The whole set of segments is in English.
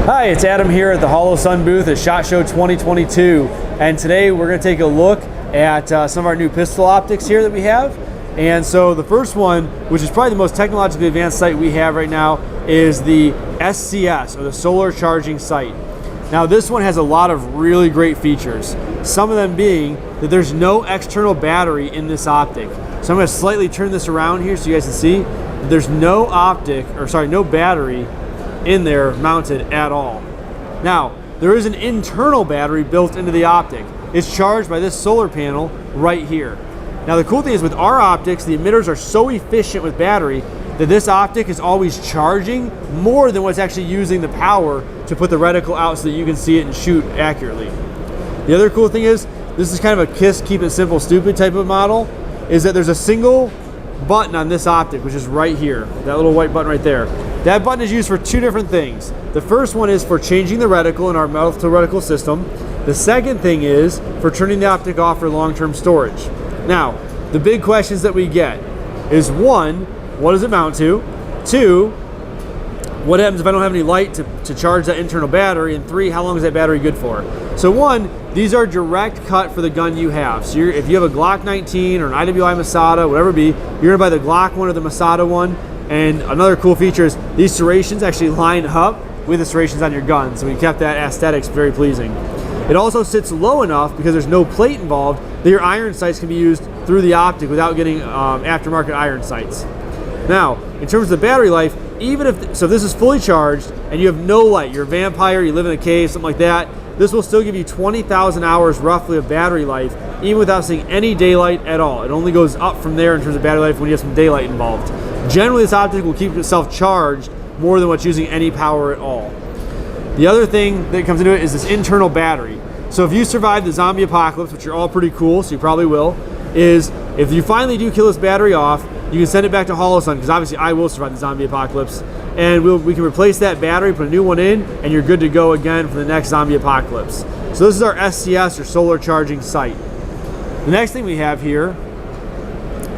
Hi, it's Adam here at the Holosun booth at SHOT Show 2022, and today we're going to take a look at some of our new pistol optics here that we have. And so the first one, which is probably the most technologically advanced sight we have right now, is the SCS, or the solar charging sight. Now this one has a lot of really great features, some of them being that there's no external battery in this optic. So I'm going to slightly turn this around here so you guys can see that there's no no battery in there mounted at all. Now, there is an internal battery built into the optic. It's charged by this solar panel right here. Now the cool thing is with our optics, the emitters are so efficient with battery that this optic is always charging more than what's actually using the power to put the reticle out so that you can see it and shoot accurately. The other cool thing is, this is kind of a KISS, keep it simple, stupid type of model, is that there's a single button on this optic, which is right here, that little white button right there. That button is used for two different things. The first one is for changing the reticle in our metal reticle system. The second thing is for turning the optic off for long-term storage. Now, the big questions that we get is one, what does it mount to? Two, what happens if I don't have any light to charge that internal battery? And three, how long is that battery good for? So one, these are direct cut for the gun you have. So if you have a Glock 19 or an IWI Masada, whatever it be, you're gonna buy the Glock one or the Masada one. And another cool feature is these serrations actually line up with the serrations on your gun. So we kept that aesthetics very pleasing. It also sits low enough because there's no plate involved that your iron sights can be used through the optic without getting aftermarket iron sights. Now, in terms of the battery life, if this is fully charged and you have no light, you're a vampire, you live in a cave, something like that, this will still give you 20,000 hours roughly of battery life, even without seeing any daylight at all. It only goes up from there in terms of battery life when you have some daylight involved. Generally, this optic will keep itself charged more than what's using any power at all. The other thing that comes into it is this internal battery. So if you survive the zombie apocalypse, which you're all pretty cool, so you probably will, is if you finally do kill this battery off, you can send it back to Holosun, because obviously I will survive the zombie apocalypse, and we can replace that battery, put a new one in, and you're good to go again for the next zombie apocalypse. So this is our SCS, or solar charging sight. The next thing we have here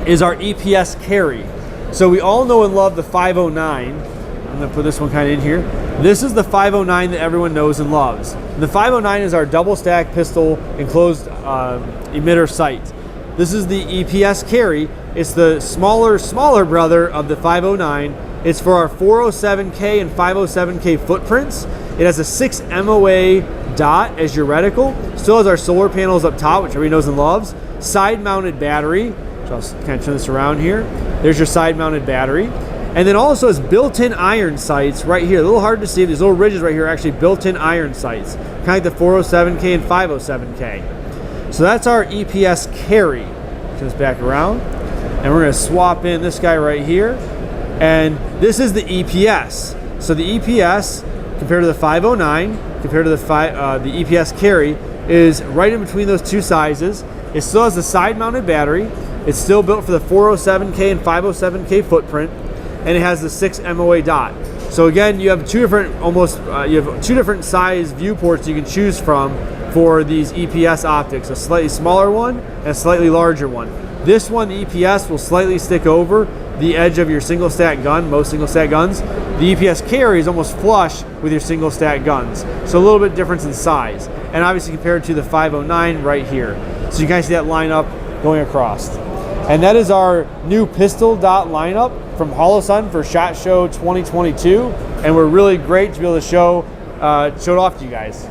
is our EPS carry. So we all know and love the 509. I'm going to put this one kind of in here. This is the 509 that everyone knows and loves. The 509 is our double stack pistol enclosed emitter sight. This is the EPS carry. It's the smaller brother of the 509. It's for our 407K and 507K footprints. It has a 6 MOA dot as your reticle. Still has our solar panels up top, which everybody knows and loves. Side mounted battery. So I'll kind of turn this around here. There's your side mounted battery. And then also has built-in iron sights right here. A little hard to see. These little ridges right here are actually built-in iron sights, kind of like the 407K and 507K. So that's our EPS carry. Turn this back around. And we're going to swap in this guy right here. And this is the EPS. So the EPS, compared to the 509, compared to the EPS carry, is right in between those two sizes. It still has the side-mounted battery. It's still built for the 407K and 507K footprint, and it has the 6 MOA dot. So again, you have two different size viewports you can choose from for these EPS optics, a slightly smaller one and a slightly larger one. This one, the EPS, will slightly stick over the edge of your single stack gun, most single stack guns. The EPS carry is almost flush with your single stack guns. So a little bit difference in size. And obviously compared to the 509 right here. So you guys see that lineup going across. And that is our new pistol dot lineup from Holosun for SHOT Show 2022. And we're really great to be able to show it off to you guys.